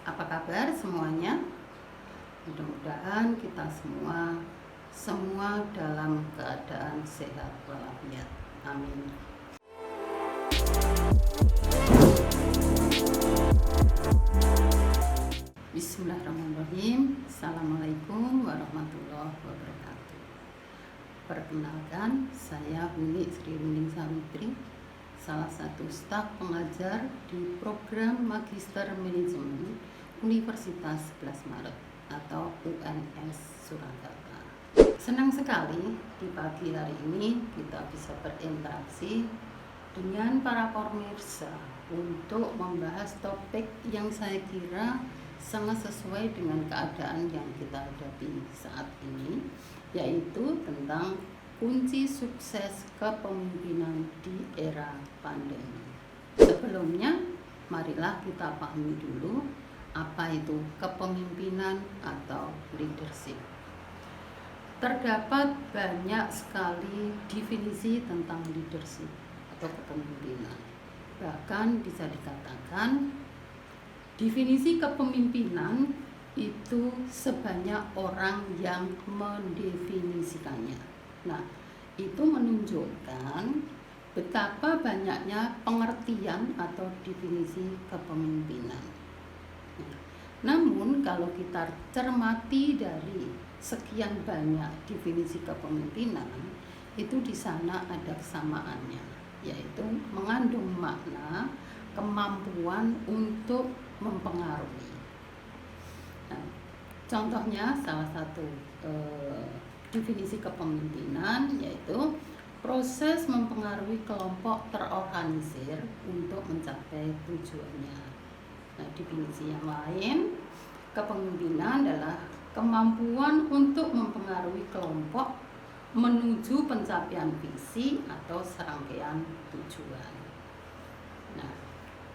Apa kabar semuanya? Mudah-mudahan kita semua dalam keadaan sehat walafiat. Amin. Bismillahirrahmanirrahim. Assalamualaikum warahmatullahi wabarakatuh. Perkenalkan, saya Uni Sri Wuning Sawitri, salah satu staf pengajar di program Magister Manajemen Universitas 11 Maret atau UNS Surakarta. Senang sekali di pagi hari ini kita bisa berinteraksi dengan para pemirsa untuk membahas topik yang saya kira sangat sesuai dengan keadaan yang kita hadapi saat ini, yaitu tentang kunci sukses kepemimpinan di era pandemi. Sebelumnya, marilah kita pahami dulu apa itu kepemimpinan atau leadership. Terdapat banyak sekali definisi tentang leadership atau kepemimpinan. Bahkan bisa dikatakan definisi kepemimpinan itu sebanyak orang yang mendefinisikannya. Nah, itu menunjukkan betapa banyaknya pengertian atau definisi kepemimpinan. Namun kalau kita cermati dari sekian banyak definisi kepemimpinan, itu di sana ada kesamaannya, yaitu mengandung makna kemampuan untuk mempengaruhi. Nah, contohnya salah satu definisi kepemimpinan yaitu proses mempengaruhi kelompok terorganisir untuk mencapai tujuannya. Nah, definisi yang lain, kepemimpinan adalah kemampuan untuk mempengaruhi kelompok menuju pencapaian visi atau serangkaian tujuan. Nah,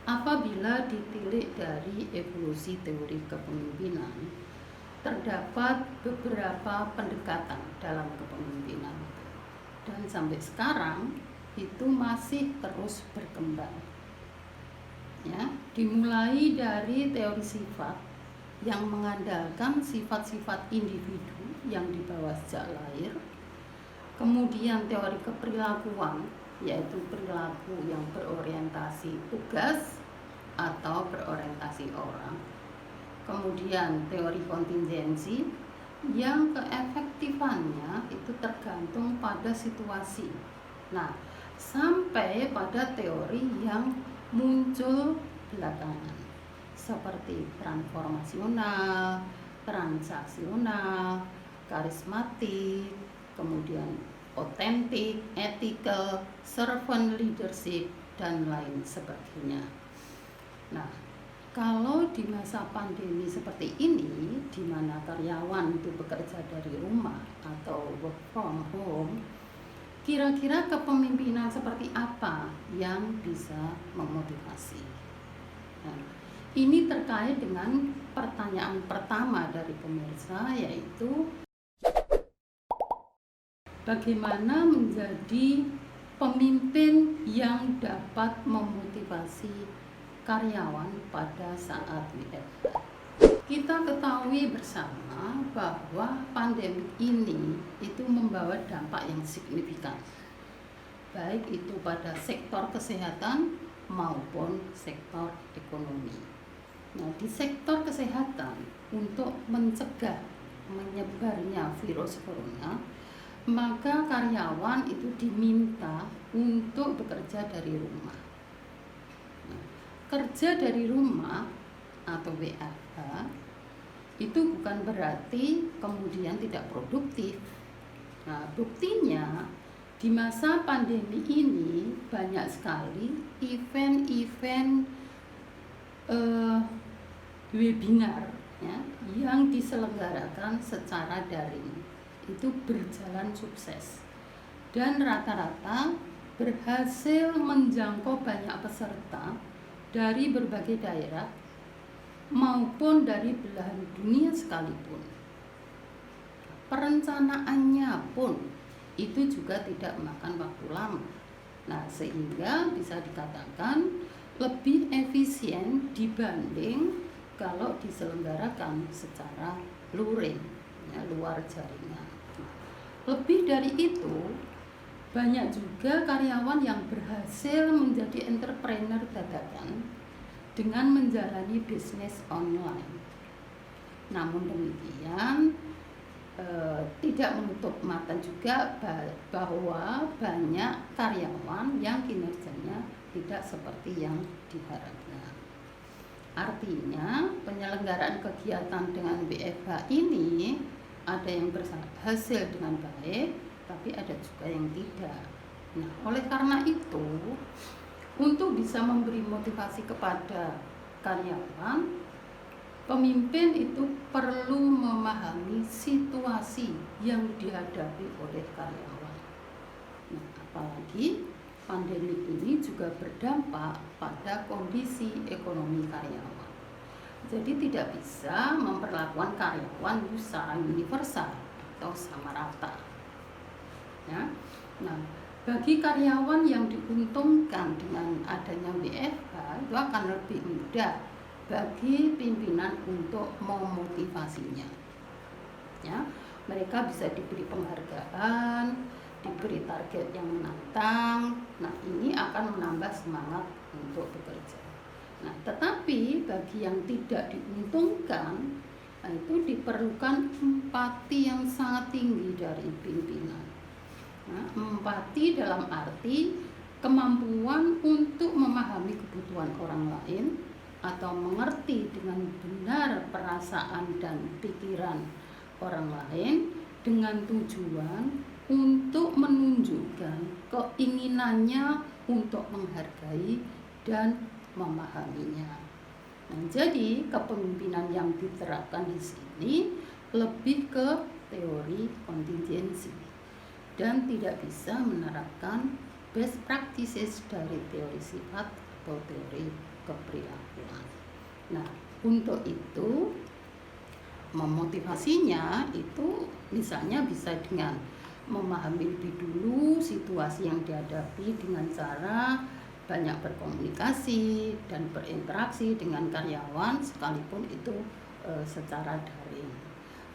apabila ditilik dari evolusi teori kepemimpinan, terdapat beberapa pendekatan dalam kepemimpinan dan sampai sekarang itu masih terus berkembang. Ya, dimulai dari teori sifat yang mengandalkan sifat-sifat individu yang dibawa sejak lahir, kemudian teori keperilakuan yaitu perilaku yang berorientasi tugas atau berorientasi orang, kemudian teori kontingensi yang keefektifannya itu tergantung pada situasi. Nah, sampai pada teori yang muncul belakangan seperti transformasional, transaksional, karismatik, kemudian otentik, ethical, servant leadership, dan lain sebagainya. Nah, kalau di masa pandemi seperti ini, di mana karyawan itu bekerja dari rumah atau work from home, kira-kira kepemimpinan seperti apa yang bisa memotivasi? Nah, ini terkait dengan pertanyaan pertama dari pemirsa, yaitu bagaimana menjadi pemimpin yang dapat memotivasi karyawan pada saat WFH. Kita ketahui bersama bahwa pandemi ini itu membawa dampak yang signifikan, baik itu pada sektor kesehatan maupun sektor ekonomi. Nah, di sektor kesehatan, untuk mencegah menyebarnya virus corona, maka karyawan itu diminta untuk bekerja dari rumah. Nah, kerja dari rumah atau WFH itu bukan berarti kemudian tidak produktif. Nah, buktinya di masa pandemi ini banyak sekali event-event webinar ya, yang diselenggarakan secara daring itu berjalan sukses dan rata-rata berhasil menjangkau banyak peserta dari berbagai daerah maupun dari belahan dunia sekalipun. Perencanaannya pun itu juga tidak memakan waktu lama. Nah, sehingga bisa dikatakan lebih efisien dibanding kalau diselenggarakan secara luring, ya, luar jaringan. Lebih dari itu, banyak juga karyawan yang berhasil menjadi entrepreneur dadakan dengan menjalani bisnis online. Namun demikian, tidak menutup mata juga bahwa banyak karyawan yang kinerjanya tidak seperti yang diharapkan. Artinya, penyelenggaraan kegiatan dengan WFH ini ada yang berhasil dengan baik, tapi ada juga yang tidak. Nah, oleh karena itu, untuk bisa memberi motivasi kepada karyawan, pemimpin itu perlu memahami situasi yang dihadapi oleh karyawan. Nah, apalagi pandemi ini juga berdampak pada kondisi ekonomi karyawan. Jadi tidak bisa memperlakukan karyawan secara universal atau sama rata. Ya. Nah, bagi karyawan yang diuntungkan dengan adanya WFH, itu akan lebih mudah bagi pimpinan untuk memotivasinya. Ya, mereka bisa diberi penghargaan, diberi target yang menantang. Nah, ini akan menambah semangat untuk bekerja. Nah, tetapi bagi yang tidak diuntungkan, itu diperlukan empati yang sangat tinggi dari pimpinan. Nah, empati dalam arti kemampuan untuk memahami kebutuhan orang lain atau mengerti dengan benar perasaan dan pikiran orang lain dengan tujuan untuk menunjukkan keinginannya untuk menghargai dan memahaminya. Nah, jadi kepemimpinan yang diterapkan di sini lebih ke teori kontingensi dan tidak bisa menerapkan best practices dari teori sifat atau teori keperilakuan. Nah, untuk itu memotivasinya itu misalnya bisa dengan memahami lebih dulu situasi yang dihadapi dengan cara banyak berkomunikasi dan berinteraksi dengan karyawan sekalipun itu secara daring.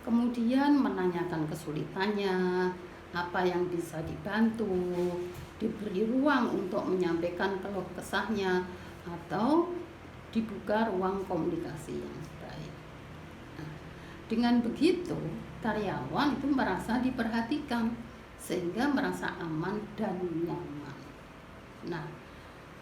Kemudian menanyakan kesulitannya, apa yang bisa dibantu, diberi ruang untuk menyampaikan keluh kesahnya atau dibuka ruang komunikasi yang baik. Nah, dengan begitu karyawan itu merasa diperhatikan sehingga merasa aman dan nyaman. Nah,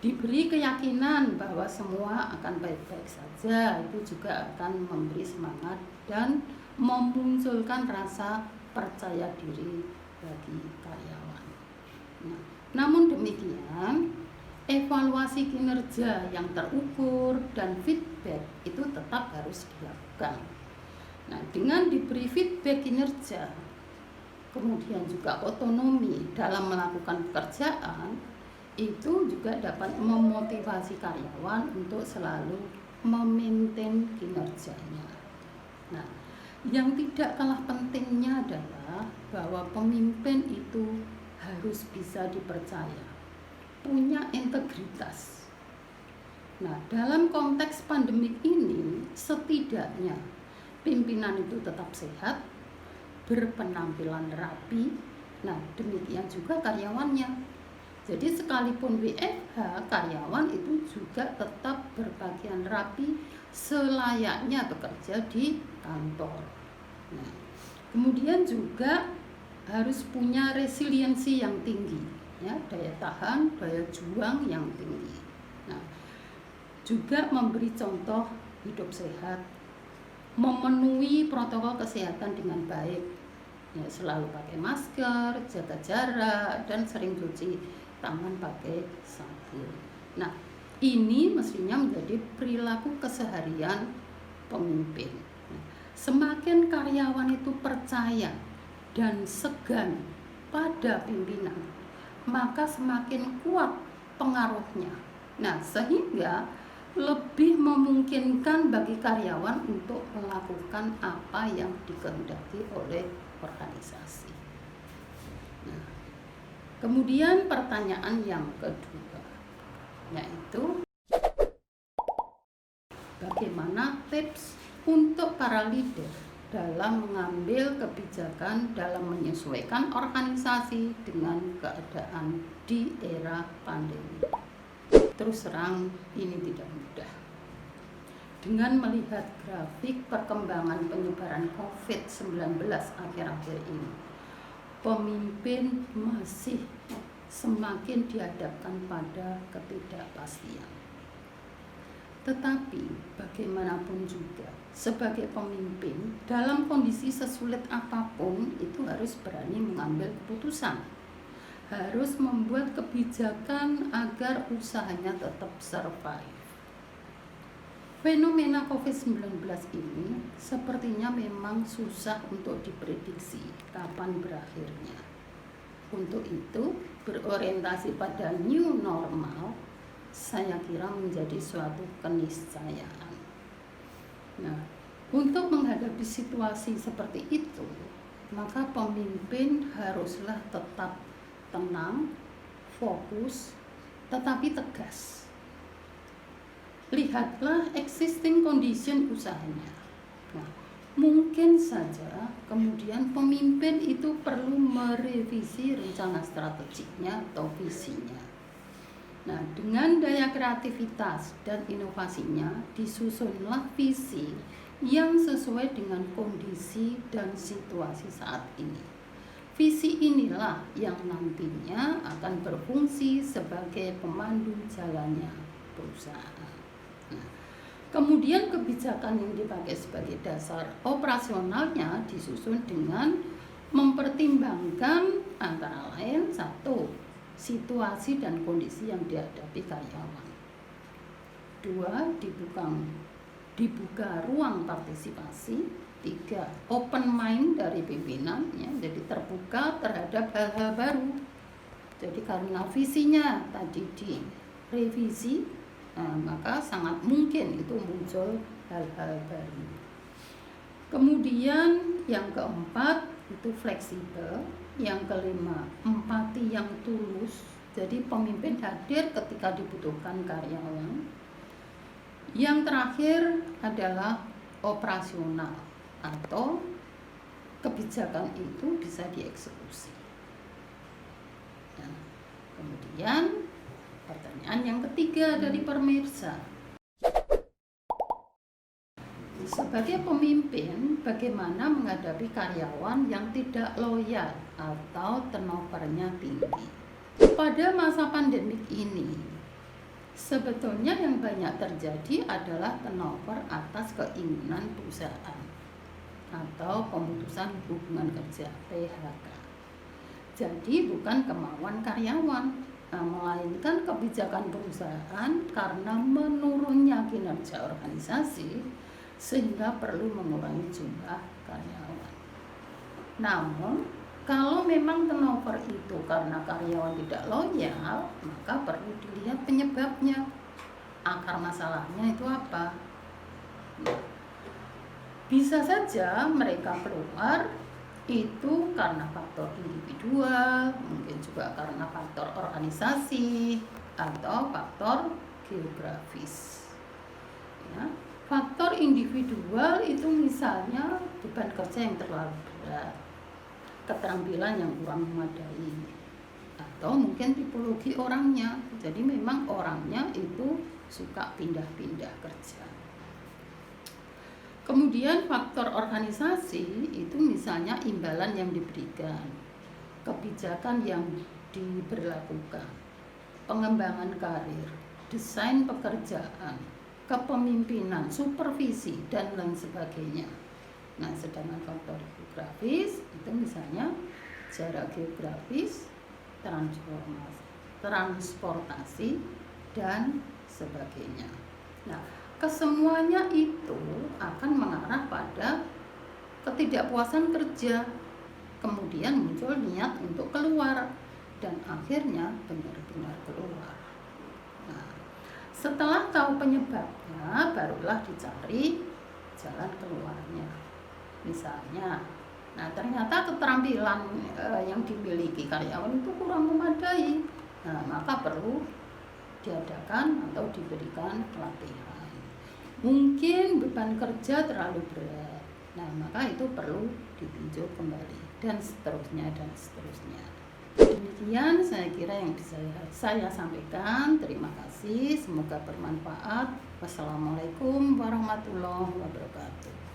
diberi keyakinan bahwa semua akan baik-baik saja, itu juga akan memberi semangat dan memunculkan rasa percaya diri bagi karyawan. Nah, namun demikian, evaluasi kinerja yang terukur dan feedback itu tetap harus dilakukan. Nah, dengan diberi feedback kinerja, kemudian juga otonomi dalam melakukan pekerjaan, itu juga dapat memotivasi karyawan untuk selalu memaintain kinerjanya. Nah, yang tidak kalah pentingnya adalah bahwa pemimpin itu harus bisa dipercaya, punya integritas. Nah, dalam konteks pandemik ini, setidaknya pimpinan itu tetap sehat, berpenampilan rapi. Nah, demikian juga karyawannya. Jadi sekalipun WFH, karyawan itu juga tetap berpakaian rapi selayaknya bekerja di kantor. Nah, kemudian juga harus punya resiliensi yang tinggi, ya, daya tahan, daya juang yang tinggi. Nah, juga memberi contoh hidup sehat, memenuhi protokol kesehatan dengan baik, ya, selalu pakai masker, jaga jarak, dan sering cuci tangan pakai sabun. Nah, ini mestinya menjadi perilaku keseharian pemimpin. Nah, semakin karyawan itu percaya dan segan pada pimpinan, maka semakin kuat pengaruhnya. Nah, sehingga lebih memungkinkan bagi karyawan untuk melakukan apa yang dikehendaki oleh organisasi. Nah, kemudian pertanyaan yang kedua, yaitu bagaimana tips untuk para leader dalam mengambil kebijakan dalam menyesuaikan organisasi dengan keadaan di era pandemi. Terus terang ini tidak mudah. Dengan melihat grafik perkembangan penyebaran COVID-19 akhir-akhir ini, pemimpin masih semakin dihadapkan pada ketidakpastian. Tetapi bagaimanapun juga, sebagai pemimpin dalam kondisi sesulit apapun itu harus berani mengambil keputusan, harus membuat kebijakan agar usahanya tetap survive. Fenomena COVID-19 ini sepertinya memang susah untuk diprediksi kapan berakhirnya. Untuk itu, berorientasi pada new normal saya kira menjadi suatu keniscayaan. Nah, untuk menghadapi situasi seperti itu, maka pemimpin haruslah tetap tenang, fokus, tetapi tegas. Lihatlah existing condition usahanya. Nah, mungkin saja kemudian pemimpin itu perlu merevisi rencana strateginya atau visinya. Nah, dengan daya kreativitas dan inovasinya disusunlah visi yang sesuai dengan kondisi dan situasi saat ini. Visi inilah yang nantinya akan berfungsi sebagai pemandu jalannya perusahaan. Nah, kemudian kebijakan yang dipakai sebagai dasar operasionalnya disusun dengan mempertimbangkan antara lain satu, situasi dan kondisi yang dihadapi karyawan. Dua, dibuka ruang partisipasi. Tiga, open mind dari pimpinan, ya, jadi terbuka terhadap hal-hal baru. Jadi karena visinya tadi direvisi, maka sangat mungkin itu muncul hal-hal baru. Kemudian yang keempat itu fleksibel. Yang kelima, empati yang tulus. Jadi pemimpin hadir ketika dibutuhkan karyawan. Yang terakhir adalah operasional atau kebijakan itu bisa dieksekusi. Nah, kemudian pertanyaan yang ketiga dari pemirsa. Sebagai pemimpin, bagaimana menghadapi karyawan yang tidak loyal atau turnover-nya tinggi? Pada masa pandemik ini, sebetulnya yang banyak terjadi adalah turnover atas keinginan perusahaan atau pemutusan hubungan kerja (PHK). Jadi bukan kemauan karyawan, melainkan kebijakan perusahaan karena menurunnya kinerja organisasi sehingga perlu mengurangi jumlah karyawan. Namun, kalau memang turnover itu karena karyawan tidak loyal, maka perlu dilihat penyebabnya. Akar masalahnya itu apa? Bisa saja mereka keluar itu karena faktor individual, mungkin juga karena faktor organisasi atau faktor geografis. Ya. Faktor individual itu misalnya beban kerja yang terlalu berat, keterampilan yang kurang memadai, atau mungkin tipologi orangnya. Jadi memang orangnya itu suka pindah-pindah kerja. Kemudian faktor organisasi itu misalnya imbalan yang diberikan, kebijakan yang diberlakukan, pengembangan karir, desain pekerjaan, kepemimpinan, supervisi, dan lain sebagainya. Nah, sedangkan faktor geografis itu misalnya jarak geografis, transportasi, dan sebagainya. Nah, kesemuanya itu akan mengarah pada ketidakpuasan kerja. Kemudian muncul niat untuk keluar dan akhirnya benar-benar keluar. Nah, setelah tahu penyebabnya, barulah dicari jalan keluarnya. Misalnya, ternyata keterampilan yang dimiliki karyawan itu kurang memadai. Nah, maka perlu diadakan atau diberikan pelatihan. Mungkin beban kerja terlalu berat. Nah, maka itu perlu ditinjau kembali dan seterusnya dan seterusnya. Demikian saya kira yang bisa saya sampaikan. Terima kasih, semoga bermanfaat. Wassalamualaikum warahmatullahi wabarakatuh.